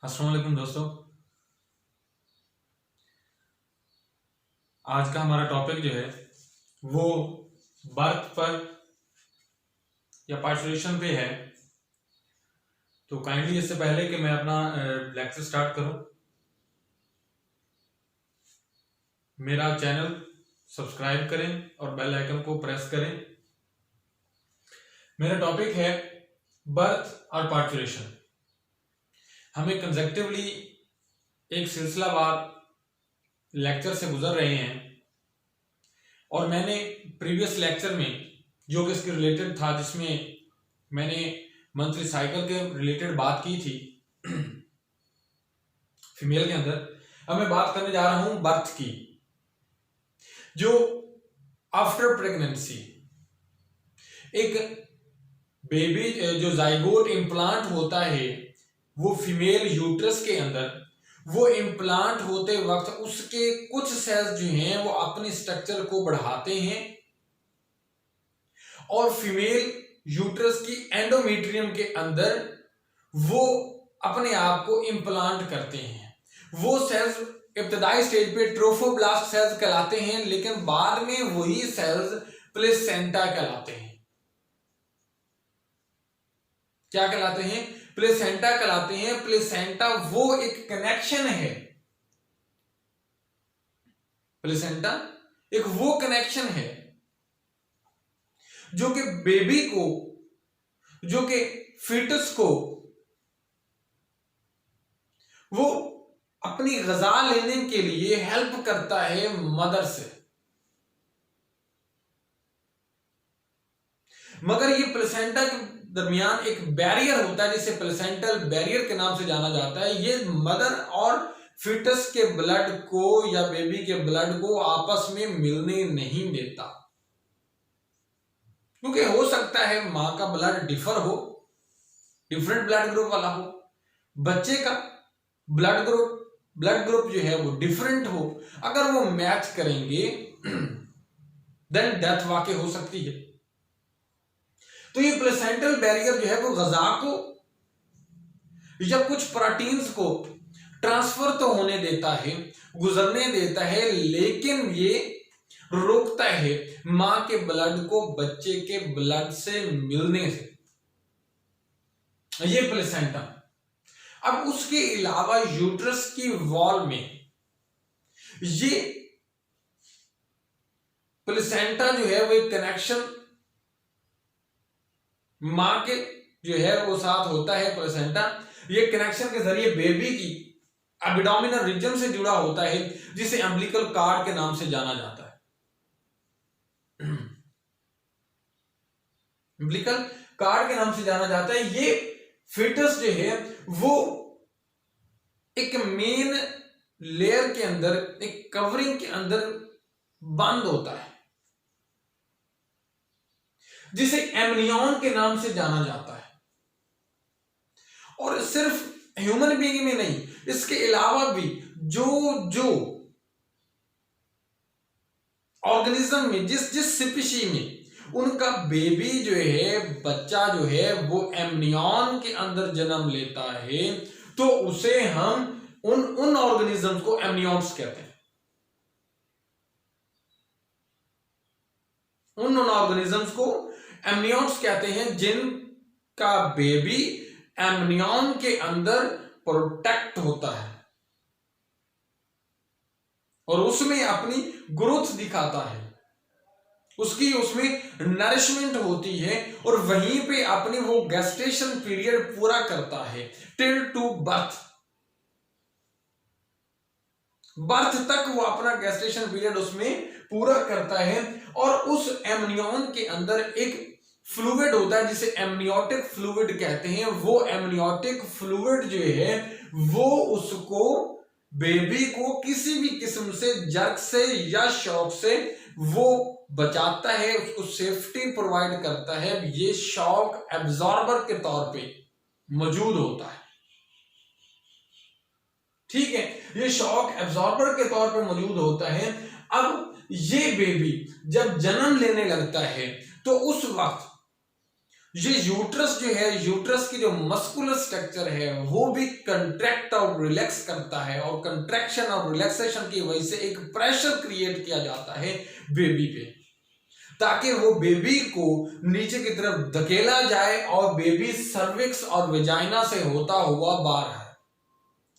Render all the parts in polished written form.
अस्सलाम वालेकुम दोस्तों। आज का हमारा टॉपिक जो है वो बर्थ पर या पार्चुरेशन पे है। तो काइंडली इससे पहले कि मैं अपना लेक्चर स्टार्ट करूं, मेरा चैनल सब्सक्राइब करें और बेल आइकन को प्रेस करें। मेरा टॉपिक है बर्थ और पार्चुरेशन। हमें कंसेक्टिवली एक सिलसिलावार लेक्चर से गुजर रहे हैं और मैंने प्रीवियस लेक्चर में जो कि इसके रिलेटेड था, जिसमें मैंने मंथली साइकिल के रिलेटेड बात की थी फीमेल के अंदर, अब मैं बात करने जा रहा हूं बर्थ की। जो आफ्टर प्रेगनेंसी एक बेबी जो जाइगोट इम्प्लांट होता है वो फीमेल यूट्रस के अंदर, वो इम्प्लांट होते वक्त उसके कुछ सेल्स जो हैं वो अपने स्ट्रक्चर को बढ़ाते हैं और फीमेल यूट्रस की एंडोमेट्रियम के अंदर वो अपने आप को इम्प्लांट करते हैं। वो सेल्स इब्तदाई स्टेज पे ट्रोफोब्लास्ट सेल्स कहलाते हैं, लेकिन बाद में वही सेल्स प्लेसेंटा कहलाते हैं। क्या कहलाते हैं? प्लेसेंटा कहलाते हैं। प्लेसेंटा वो एक कनेक्शन है, प्लेसेंटा एक वो कनेक्शन है जो कि बेबी को, जो कि फीटस को वो अपनी ग़िज़ा लेने के लिए हेल्प करता है मदर से। मगर ये प्लेसेंटा के दरमियान एक बैरियर होता है जिसे प्लेसेंटल बैरियर के नाम से जाना जाता है। ये मदर और फीटस के ब्लड को या बेबी के ब्लड को आपस में मिलने नहीं देता, क्योंकि हो सकता है मां का ब्लड डिफर हो, डिफरेंट ब्लड ग्रुप वाला हो, बच्चे का ब्लड ग्रुप जो है वो डिफरेंट हो। अगर वो मैच करेंगे देन डेथ वाकई हो सकती है। तो ये प्लेसेंटल बैरियर जो है वो ग़िज़ा को या कुछ प्रोटीन्स को ट्रांसफर तो होने देता है, गुजरने देता है, लेकिन ये रोकता है मां के ब्लड को बच्चे के ब्लड से मिलने से, ये प्लेसेंटा। अब उसके अलावा यूट्रस की वॉल में ये प्लेसेंटा जो है वो एक कनेक्शन मां के जो है वो साथ होता है। प्लेसेंटा ये कनेक्शन के जरिए बेबी की एब्डोमिनल रीजन से जुड़ा होता है, जिसे अम्बिलिकल कार्ड के नाम से जाना जाता है। अम्बिलिकल कार्ड के नाम से जाना जाता है। ये फीटस जो है वो एक मेन लेयर के अंदर, एक कवरिंग के अंदर बंद होता है, जिसे एमनियन के नाम से जाना जाता है। और सिर्फ ह्यूमन बीइंग में नहीं, इसके अलावा भी जो ऑर्गेनिज्म में, जिस स्पीशी में उनका बेबी जो है, बच्चा जो है वो एमनियन के अंदर जन्म लेता है, तो उसे हम उन ऑर्गेनिज्म को एमनियंस कहते हैं। उन ऑर्गेनिजम्स को एमनियंस कहते हैं जिनका बेबी एमनियन के अंदर प्रोटेक्ट होता है और उसमें अपनी ग्रोथ दिखाता है, उसकी उसमें नरिशमेंट होती है और वहीं पे अपनी वो गेस्टेशन पीरियड पूरा करता है टिल टू बर्थ तक वो अपना गेस्टेशन पीरियड उसमें पूरा करता है। और उस एमनियन के अंदर एक फ्लूइड होता है जिसे एमनियोटिक फ्लूइड कहते हैं। वो एमनियोटिक फ्लूइड जो है वो उसको, बेबी को किसी भी किस्म से जर्क से या शॉक से वो बचाता है, उसको सेफ्टी प्रोवाइड करता है। ये शॉक एब्जॉर्बर के तौर पे मौजूद होता है, ठीक है, ये शॉक एब्जॉर्बर के तौर पे मौजूद होता है। अब ये बेबी जब जन्म लेने लगता है तो उस वक्त ये यूट्रस जो है, यूट्रस की जो मस्कुलर स्ट्रक्चर है वो भी कंट्रैक्ट और रिलैक्स करता है, और कंट्रैक्शन और रिलैक्सेशन की वजह से एक प्रेशर क्रिएट किया जाता है बेबी पे, ताकि वो बेबी को नीचे की तरफ धकेला जाए और बेबी सर्विक्स और वेजाइना से होता हुआ बाहर है।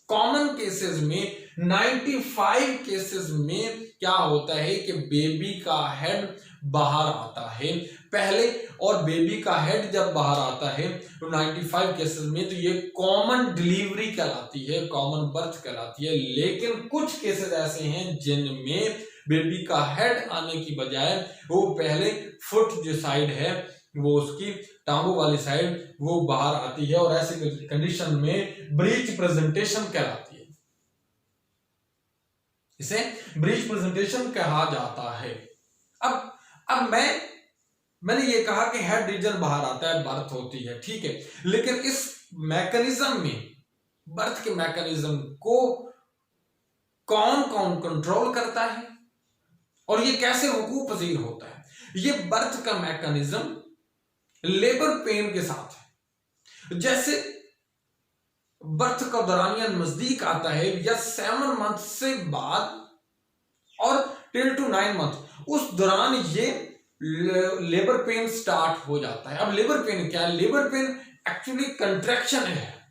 कॉमन केसेस में 95 केसेस में क्या होता है कि बेबी का हेड बाहर आता है पहले, और बेबी का हेड जब बाहर आता है तो 95 केसेस में तो ये कॉमन डिलीवरी कहलाती है, कॉमन बर्थ कहलाती है। लेकिन कुछ केसेस ऐसे हैं जिनमें बेबी का हेड आने की बजाय वो पहले फुट जो साइड है वो उसकी टांगों वाली साइड वो बाहर आती है, और ऐसे कंडीशन में ब्रीच प्रेजेंटेशन कहलाती है, इसे ब्रीच प्रेजेंटेशन कहा जाता है। अब मैंने ये कहा कि हेड रीजन बाहर आता है, बर्थ होती है, ठीक है, लेकिन इस मैकेनिज्म में, बर्थ के मैकेनिज्म को कौन कौन कंट्रोल करता है और ये कैसे वकूफ पजीर होता है? ये बर्थ का मैकेनिज्म लेबर पेन के साथ है। जैसे बर्थ का दौरानिया नजदीक आता है या 7 मंथ से बाद और टिल टू 9 मंथ, उस दौरान ये लेबर पेन स्टार्ट हो जाता है। अब लेबर पेन क्या है? लेबर पेन एक्चुअली कंट्रैक्शन है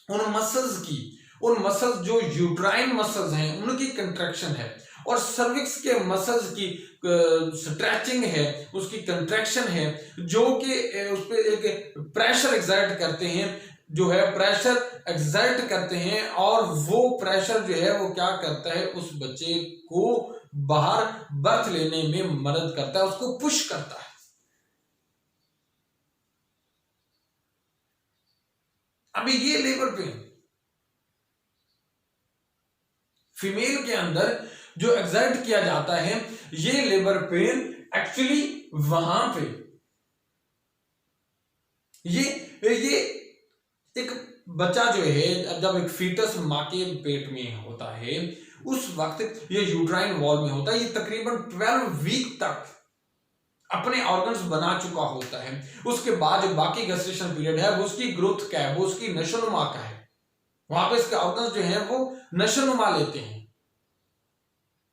उन मसल्स की, उन मसल्स जो यूट्राइन मसल्स हैं उनकी कंट्रैक्शन है, और सर्विक्स के मसल्स की स्ट्रेचिंग है, उसकी कंट्रैक्शन है, जो कि उस पर एक प्रेशर एक्सर्ट करते हैं, जो है प्रेशर एक्सर्ट करते हैं, और वो प्रेशर जो है वो क्या करता है, उस बच्चे को बाहर बर्थ लेने में मदद करता है, उसको पुश करता है। अभी ये लेबर पेन फीमेल के अंदर जो एक्सर्ट किया जाता है, ये लेबर पेन एक्चुअली वहां पे ये एक बच्चा जो है जब एक फीटस मां के पेट में होता है उस वक्त ये यूट्राइन वॉल में होता है, ये तकरीबन 12 वीक तक अपने ऑर्गन्स बना चुका होता है। उसके बाद जो बाकी गेस्टेशन पीरियड है वो उसकी ग्रोथ का है, वो उसकी नशोनुमा का है, वहां पे इसके ऑर्गन्स जो है वो नशोनुमा लेते हैं,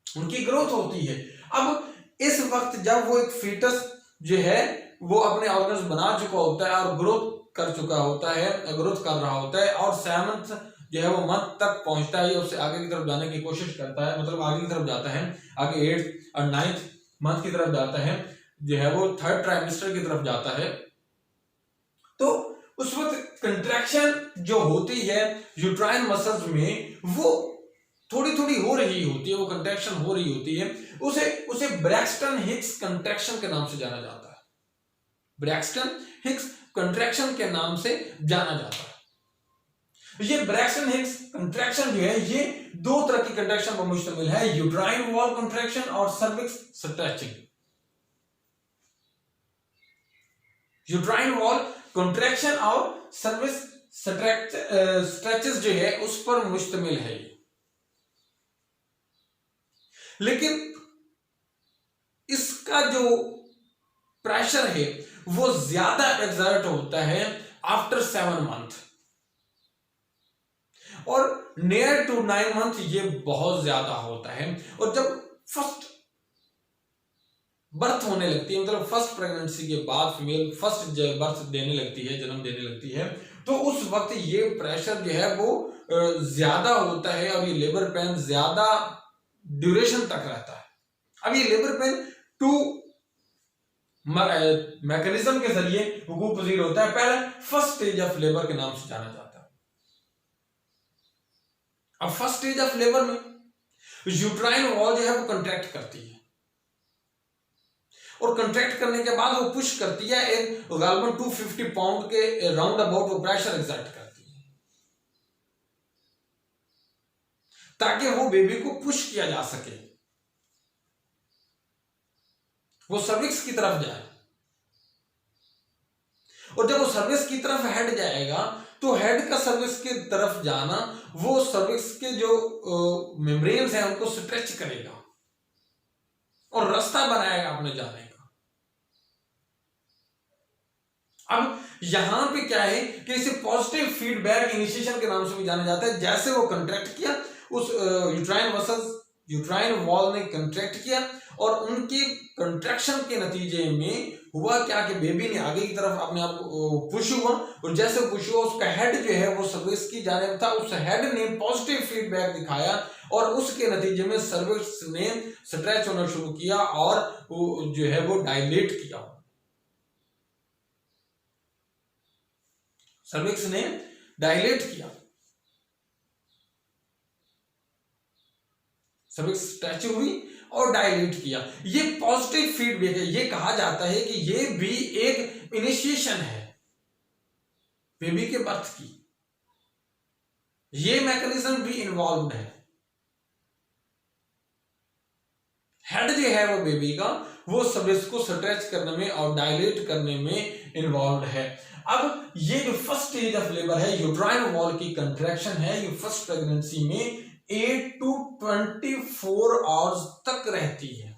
उनकी ग्रोथ होती है। अब इस वक्त जब वो एक फीटस जो है वो अपने ऑर्गन्स बना चुका होता है और ग्रोथ कर चुका होता है, ग्रोथ कर रहा होता है, और 7th जो है वो मंथ तक पहुंचता है, उससे आगे की तरफ जाने की कोशिश करता है, मतलब आगे की तरफ जाता है, आगे 8th और 9th मंथ की तरफ जाता है, जो है वो 3rd ट्राइमेस्टर की तरफ जाता है। तो उस वक्त कंट्रैक्शन जो होती है यूट्राइन मसल्स में वो थोड़ी थोड़ी हो रही होती है, वो कंट्रैक्शन हो रही होती है, उसे ब्रैक्सटन हिक्स कंट्रैक्शन के नाम से जाना जाता है, ब्रैक्सटन हिक्स कंट्रैक्शन के नाम से जाना जाता है। ये ब्रैक्सटन हिक्स कंट्रैक्शन जो है ये 2 तरह की कंट्रैक्शन पर मुश्तमिल है, यूट्राइन वॉल कंट्रैक्शन और cervix stretching. Uterine wall contraction और सर्विक्स स्ट्रेचेस जो है उस पर मुश्तमिल है। लेकिन इसका जो प्रेशर है वो ज्यादा एक्सर्ट होता है आफ्टर 7 मंथ, और नियर टू 9 मंथ ये बहुत ज्यादा होता है। और जब फर्स्ट बर्थ होने लगती है, मतलब फर्स्ट प्रेगनेंसी के बाद फीमेल फर्स्ट बर्थ देने लगती है, जन्म देने लगती है, तो उस वक्त ये प्रेशर जो है वो ज्यादा होता है और ये लेबर पेन ज्यादा ड्यूरेशन तक रहता है। अब ये लेबर पेन 2 मैकेनिज्म के जरिए वकूफ पजीर होता है। पहला फर्स्ट स्टेज ऑफ लेबर के नाम से जाना जाता है। अब फर्स्ट स्टेज ऑफ लेबर में यूट्राइन वॉल जो है वो कंट्रैक्ट करती है, और कंट्रैक्ट करने के बाद वो पुश करती है, एक गालबन 250 पाउंड के राउंड अबाउट वो प्रेशर एक्सर्ट करती है ताकि वो बेबी को पुश किया जा सके, वो सर्विक्स की तरफ जाए। और जब वो सर्विक्स की तरफ हेड जाएगा तो हेड का सर्विक्स की तरफ जाना वो सर्विक्स के जो मेम्ब्रेन्स हैं उनको स्ट्रेच करेगा और रास्ता बनाएगा अपने जाने का। अब यहां पे क्या है कि इसे पॉजिटिव फीडबैक इनिशिएशन के नाम से भी जाना जाता है। जैसे वो कंट्रैक्ट किया, उस यूट्राइन मसल्स, यूट्राइन वॉल ने कंट्रैक्ट किया और उनके कंट्रैक्शन के नतीजे में हुआ क्या कि बेबी ने आगे की तरफ अपने आप पुश हुआ, और जैसे पुश हुआ उसका हेड जो है वो सर्विक्स की जानिब था, उस हेड ने पॉजिटिव फीडबैक दिखाया और उसके नतीजे में सर्विक्स ने स्ट्रेच होना शुरू किया और वो जो है वो डायलेट किया। सर्विक्स ने डायलेट किया, सर्विक्स स्ट्रेच हुई और डायलेट किया। ये पॉजिटिव फीडबैक है। ये कहा जाता है कि ये भी एक इनिशिएशन है बेबी के बर्थ की, ये मैकेनिज्म भी इन्वॉल्व है। हेड जो है वो बेबी का वो सर्विक्स को स्ट्रेच करने में और डायलेट करने में इन्वॉल्व है। अब ये जो फर्स्ट स्टेज ऑफ लेबर है, यूट्राइन वॉल की कंट्रैक्शन है, ये फर्स्ट प्रेगनेंसी में 8 to 24 आवर्स तक रहती है।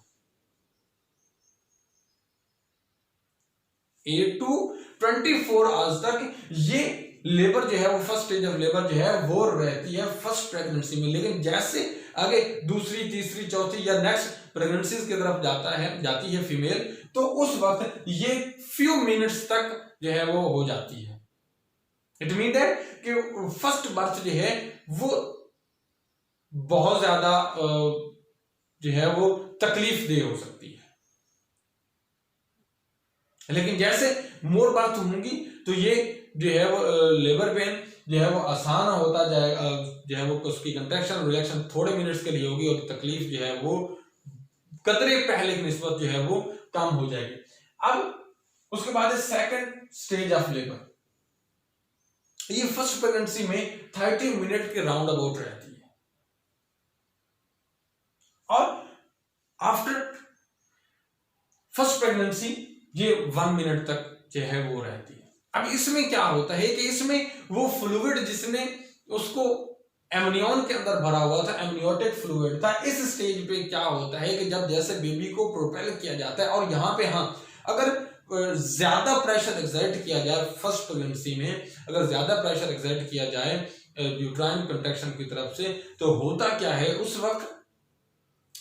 8 to 24 आवर्स तक ये लेबर जो है वो फर्स्ट स्टेज ऑफ लेबर जो है वो रहती है फर्स्ट प्रेगनेंसी में। लेकिन जैसे आगे दूसरी, तीसरी, चौथी या नेक्स्ट प्रेगनेंसीज की तरफ जाती है फीमेल, तो उस वक्त ये फ्यू मिनट्स तक जो है वो हो जाती है। इट मीन है कि फर्स्ट बर्थ जो है वो बहुत ज्यादा जो है वो तकलीफ दे हो सकती है, लेकिन जैसे मोर बर्थ होंगी तो ये जो है वो लेबर पेन जो है वो आसान होता जाएगा, जो है वो उसकी कंट्रैक्शन रिलैक्शन थोड़े मिनट्स के लिए होगी और तकलीफ जो है वो कतरे पहले की निस्बत जो है वो कम हो जाएगी। अब उसके बाद सेकंड स्टेज ऑफ लेबर। ये फर्स्ट प्रेगनेंसी में 30 मिनट के राउंड अबाउट रहती है और आफ्टर फर्स्ट प्रेगनेंसी ये 1 मिनट तक जो है वो रहती है। अब इसमें क्या होता है कि इसमें वो फ्लूइड जिसने उसको एमनियन के अंदर भरा हुआ था, एमनियोटिक फ्लूइड था, इस स्टेज पे क्या होता है कि जब जैसे बेबी को प्रोपेल किया जाता है और यहाँ पे हाँ अगर ज्यादा प्रेशर एक्सर्ट किया जाए फर्स्ट प्रेगनेंसी में, अगर ज्यादा प्रेशर एक्सर्ट किया जाए यूट्राइन कंट्रैक्शन की तरफ से, तो होता क्या है उस वक्त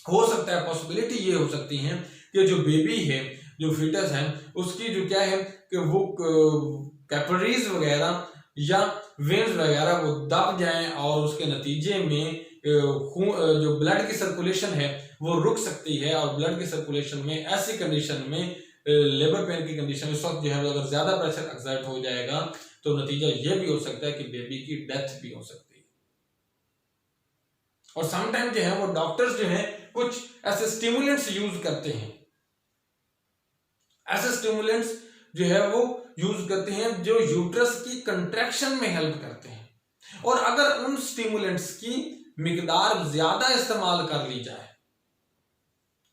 हो सकता है, पॉसिबिलिटी ये हो सकती है कि जो बेबी है, जो फीटस है, उसकी जो क्या है कि वो कैपिलरीज वगैरह या वेन्स वगैरह वो दब जाएं और उसके नतीजे में जो ब्लड की सर्कुलेशन है वो रुक सकती है। और ब्लड की सर्कुलेशन में ऐसी कंडीशन में लेबर पेन की कंडीशन में वक्त जो है अगर ज्यादा प्रेशर एक्सर्ट हो जाएगा तो नतीजा ये भी हो सकता है कि बेबी की डेथ भी हो सकती है। और समटाइम जो है वो डॉक्टर्स जो है कुछ ऐसे स्टिमुलेंट्स यूज करते हैं, ऐसे स्टिमुलेंट्स जो है वो यूज करते हैं जो यूट्रस की कंट्रैक्शन में हेल्प करते हैं। और अगर उन स्टिमुलेंट्स की मिकदार ज्यादा इस्तेमाल कर ली जाए,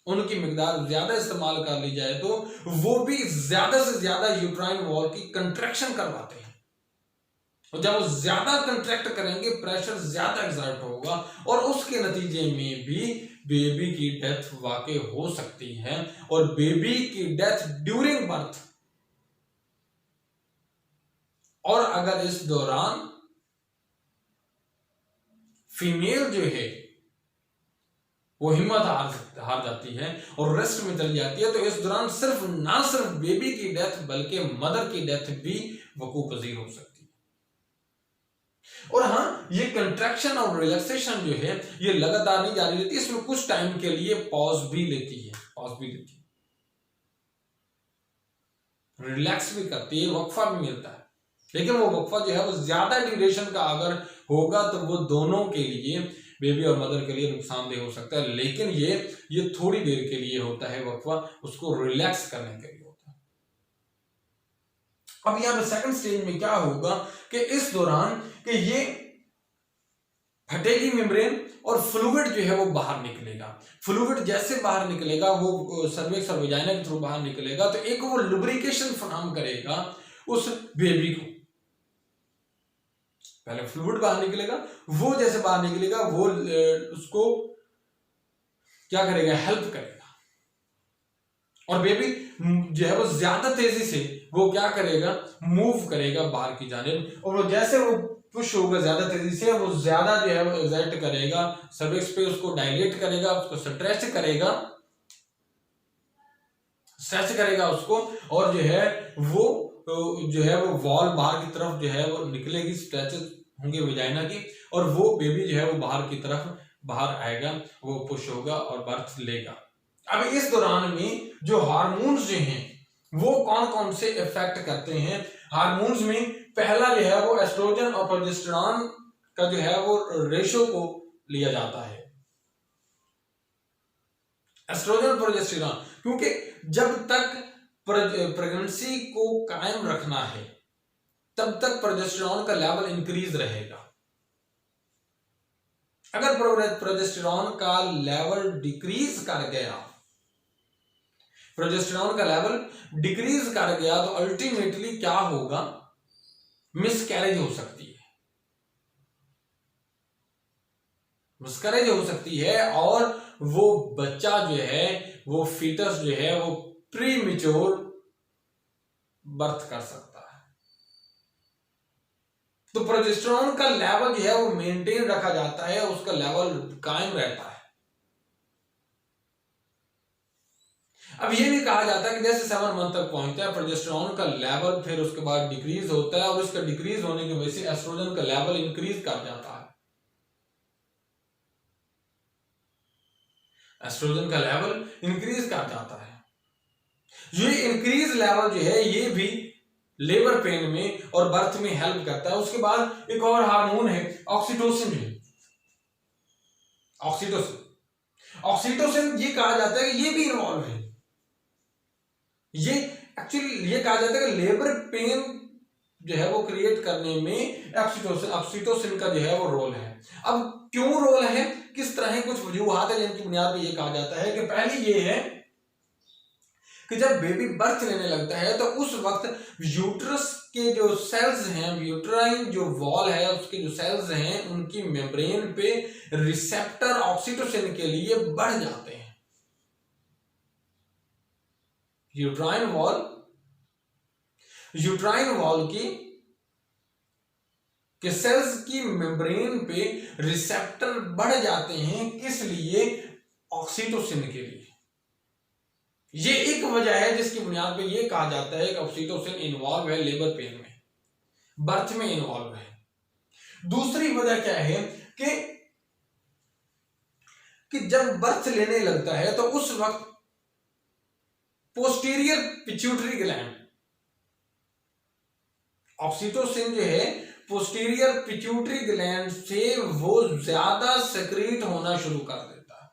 उनकी मिकदार ज्यादा इस्तेमाल कर ली जाए तो वो भी ज्यादा से ज्यादा यूट्राइन वॉल की कंट्रैक्शन करवाते हैं। और जब वो ज्यादा कंट्रैक्ट करेंगे प्रेशर ज्यादा एक्सर्ट होगा और उसके नतीजे में भी बेबी की डेथ वाकई हो सकती है। और बेबी की डेथ ड्यूरिंग बर्थ, और अगर इस दौरान फीमेल जो है वो हिम्मत हार जाती है और रेस्ट में चली जाती है, तो इस दौरान ना सिर्फ बेबी की डेथ बल्कि मदर की डेथ भी वकूअ पजीर हो सकती है। और हाँ, ये कंट्रैक्शन और रिलैक्सेशन जो है ये लगातार नहीं जारी रहती, इसमें कुछ टाइम के लिए पॉज भी लेती है, रिलैक्स भी करती है, वक्फा भी मिलता है। लेकिन वो वक्फा जो है वो ज्यादा ड्यूरेशन का अगर होगा तो वो दोनों के लिए, बेबी और मदर के लिए नुकसानदेह हो सकता है। लेकिन ये थोड़ी देर के लिए होता है वक्फा, उसको रिलैक्स करने के लिए होता है। अब यहां पे सेकंड स्टेज में क्या होगा कि इस दौरान कि ये फटेगी मेम्ब्रेन और फ्लूइड जो है वो बाहर निकलेगा। फ्लूइड जैसे बाहर निकलेगा वो सर्विक्स और वजाइना के थ्रू बाहर निकलेगा, तो एक वो लुब्रिकेशन फराहम करेगा उस बेबी को। पहले फ्लूइड बाहर निकलेगा, वो जैसे बाहर निकलेगा वो उसको क्या करेगा, हेल्प करेगा और बेबी जो है वो ज्यादा तेजी से वो क्या करेगा, मूव करेगा बाहर की जानिब, और वो जैसे वो पुश होगा ज्यादा तेजी से, वो ज्यादा जो है वो एक्सर्ट करेगा सर्विक्स पे, उसको डायलेट करेगा, उसको स्ट्रेच करेगा उसको, और जो है वो वॉल बाहर की तरफ जो है वो निकलेगी, स्ट्रेचेस होंगे वजाइना की, और वो बेबी जो है वो बाहर की तरफ बाहर आएगा, वो पुश होगा और बर्थ लेगा। अब इस दौरान में जो हार्मोन्स जो हैं वो कौन कौन से इफेक्ट करते हैं। हार्मोन्स में पहला जो है वो एस्ट्रोजन और प्रोजेस्टेरॉन का जो है वो रेशो को लिया जाता है, एस्ट्रोजन प्रोजेस्टेरॉन, क्योंकि जब तक प्रेगनेंसी को कायम रखना है तब तक प्रोजेस्टेरॉन का लेवल इंक्रीज रहेगा। अगर प्रोजेस्टेरॉन का लेवल डिक्रीज कर गया, प्रोजेस्टेरॉन का लेवल डिक्रीज कर गया, तो अल्टीमेटली क्या होगा, मिसकैरेज हो सकती है, मिसकैरेज हो सकती है, और वो बच्चा जो है, वो फीटस जो है वो प्रीमेच्योर बर्थ कर सकता है। तो प्रोजेस्टेरॉन का लेवल जो है वो मेंटेन रखा जाता है, उसका लेवल कायम रहता है। अब ये भी कहा जाता है कि जैसे 7 मंथ तक पहुंचता है प्रोजेस्टेरॉन का लेवल, फिर उसके बाद डिक्रीज होता है, और उसका डिक्रीज होने की वजह से एस्ट्रोजन का लेवल इंक्रीज कर जाता है, एस्ट्रोजन का लेवल इंक्रीज कर जाता है। ये इंक्रीज लेवल जो है ये भी लेबर पेन में और बर्थ में हेल्प करता है। उसके बाद एक और हार्मोन है ऑक्सीटोसिन है, ऑक्सीटोसिन ये कहा जाता है कि ये भी इन्वॉल्व है, ये एक्चुअली ये कहा जाता है कि लेबर पेन जो है वो क्रिएट करने में ऑक्सीटोसिन का जो है वो रोल है। अब क्यों रोल है, किस तरह कुछ वजूहात है जिनकी बुनियाद पे ये कहा जाता है कि पहली ये है कि जब बेबी बर्थ लेने लगता है तो उस वक्त यूट्रस के जो सेल्स हैं, यूट्राइन जो वॉल है उसके जो सेल्स हैं, उनकी मेम्ब्रेन पे रिसेप्टर ऑक्सीटोसिन के लिए बढ़ जाते हैं। यूट्राइन वॉल के सेल्स की मेम्ब्रेन पे रिसेप्टर बढ़ जाते हैं, किस लिए, ऑक्सीटोसिन के लिए। ये एक वजह है जिसकी बुनियाद पे ये कहा जाता है कि ऑक्सीटोसिन इन्वॉल्व है लेबर पेन में, बर्थ में इन्वॉल्व है। दूसरी वजह क्या है कि जब बर्थ लेने लगता है तो उस वक्त पोस्टीरियर पिट्यूटरी ग्लैंड, ऑक्सीटोसिन जो है पोस्टीरियर पिट्यूटरी ग्लैंड से वो ज्यादा सेक्रेट होना शुरू कर देता है।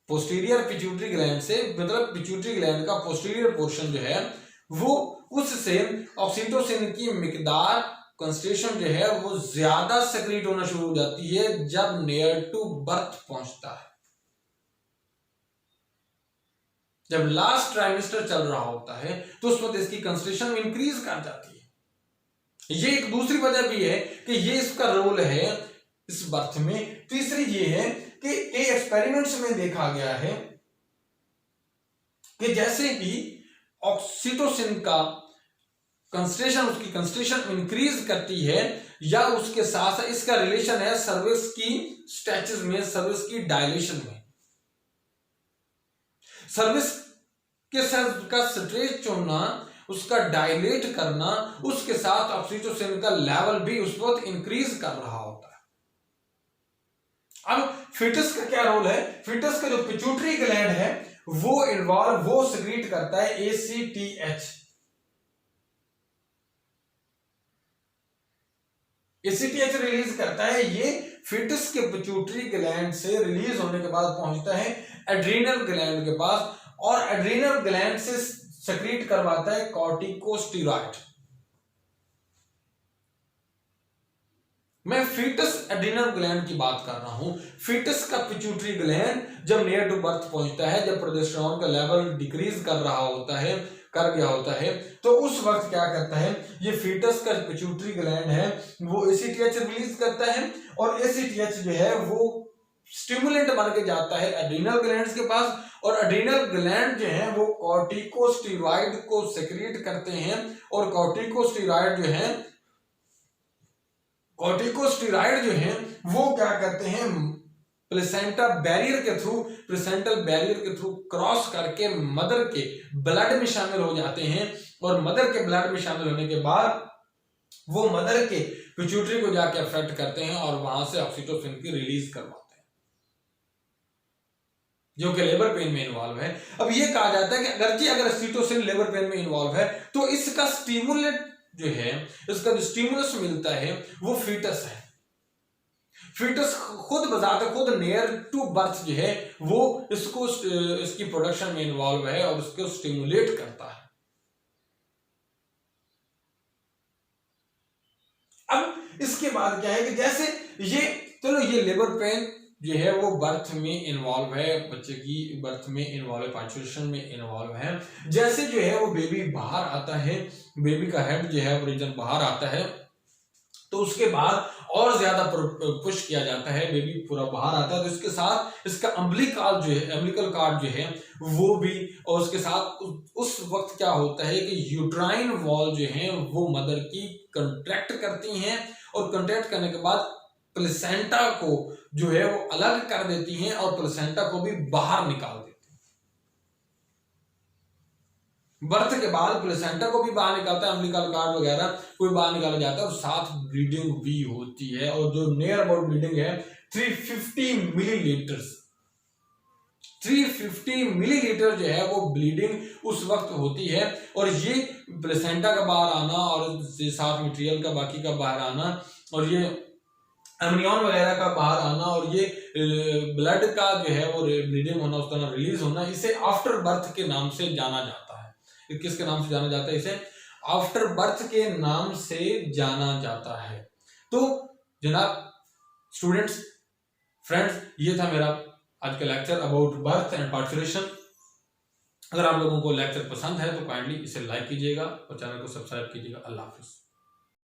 पोस्टीरियर पिट्यूटरी ग्लैंड से मतलब पिट्यूटरी ग्लैंड का पोस्टीरियर पोर्शन जो है वो उससे ऑक्सीटोसिन की मिकदार कंसंट्रेशन जो है वो ज्यादा सेक्रेट होना शुरू हो जाती है जब नियर टू बर्थ पहुंचता है, जब लास्ट ट्राइमेस्टर चल रहा होता है तो उस वक्त इसकी कंसंट्रेशन इंक्रीज कर जाती है। ये एक दूसरी वजह भी है कि ये इसका रोल है इस बर्थ में। तीसरी ये है कि एक्सपेरिमेंट्स में देखा गया है कि जैसे ही ऑक्सीटोसिन का कंसंट्रेशन, उसकी कंसंट्रेशन इंक्रीज करती है या उसके साथ इसका रिलेशन है सर्विक्स की स्ट्रेचेस में, सर्विक्स की डायलेशन में। सर्विस के सेल्स का स्ट्रेच होना, उसका डायलेट करना, उसके साथ ऑक्सीटोसिन का लेवल भी उस वक्त इंक्रीज कर रहा होता है। अब फीटस का क्या रोल है, फीटस का जो पिट्यूटरी ग्लैंड है वो सेक्रेट करता है एसीटीएच। एसीटीएच रिलीज करता है, ये फीटस के पिट्यूटरी ग्लैंड से रिलीज होने के बाद पहुंचता है एड्रीनल ग्लैंड के पास, और एड्रीनल ग्लैंड से सेक्रेट करवाता है कॉर्टिकोस्टेरॉइड। मैं फीटस एड्रीनल ग्लैंड की बात कर रहा हूं। फीटस का पिट्यूटरी ग्लैंड जब नियर टू बर्थ पहुंचता है, जब प्रोजेस्टेरॉन का लेवल डिक्रीज कर गया होता है, तो उस वक्त क्या करता है, ये फीटस का पिट्यूटरी ग्लैंड है वो एसीटीएच रिलीज करता है, और एसीटीएच जो है वो स्टिमुलेंट बन के जाता है एड्रीनल ग्लैंड्स के पास, और एड्रिनल ग्लैंड जो है वो कॉर्टिकोस्टेरॉइड को सेक्रेट करते हैं, और कॉर्टिकोस्टेरॉइड जो है वो क्या करते हैं, प्लेसेंटा बैरियर के थ्रू, प्लेसेंटल बैरियर के थ्रू क्रॉस करके मदर के ब्लड में शामिल हो जाते हैं, और मदर के ब्लड में शामिल होने के बाद वो मदर के पिट्यूटरी को जाके अफेक्ट करते हैं और वहां से ऑक्सीटोसिन की रिलीज करवाते हैं, जो कि लेबर पेन में इन्वॉल्व है। अब ये कहा जाता है कि अगर ऑक्सीटोसिन लेबर पेन में इन्वॉल्व है तो इसका स्टिमुलेट जो है, इसका जो स्टिमुलस मिलता है वो फीटस है। फीटस खुद बजाते खुद नियर टू बर्थ जो है वो इसकी प्रोडक्शन में इन्वॉल्व है और उसको स्टिमुलेट करता है। अब इसके बाद क्या है कि जैसे ये लेबर पेन जो है वो बर्थ में इन्वॉल्व है, बच्चे की बर्थ में इन्वॉल्व है, पार्चुरेशन में इन्वॉल्व है। जैसे जो है वो बेबी बाहर आता है, बेबी का हेड जो है वो रीजन बाहर आता है, तो उसके बाद और ज्यादा पुश किया जाता है, बेबी पूरा बाहर आता है, तो इसके साथ इसका अम्बिलिकल कार्ड जो है वो भी, और उसके साथ उस वक्त क्या होता है कि यूट्राइन वॉल जो है वो मदर की कंट्रैक्ट करती हैं, और कंट्रैक्ट करने के बाद प्लेसेंटा को जो है वो अलग कर देती हैं और प्लेसेंटा को भी बाहर निकाल देती हैं। बर्थ के बाद प्लेसेंटा को भी बाहर निकालता है, अम्बिलिकल कार्ड वगैरह कोई बाहर निकाला जाता है, और साथ ब्लीडिंग भी होती है, और जो नियर अबाउट ब्लीडिंग है 350 मिलीलीटर 350 मिलीलीटर जो है वो ब्लीडिंग उस वक्त होती है। और ये प्लेसेंटा का बाहर आना और साथ मटेरियल का बाकी का बाहर आना, और ये एमनियन वगैरह का बाहर आना, और ये ब्लड का जो है वो ब्लीडिंग होना, उसका रिलीज होना, इसे आफ्टर बर्थ के नाम से जाना जाता है। किसके नाम से जाना जाता है? इसे आफ्टर बर्थ के नाम से जाना जाता है। तो जनाब स्टूडेंट्स, फ्रेंड्स, ये था मेरा आज का lecture about birth and parturition. अगर आप लोगों को लेक्चर पसंद है तो काइंडली इसे लाइक कीजिएगा और चैनल को सब्सक्राइब कीजिएगा। अल्लाह हाफिज।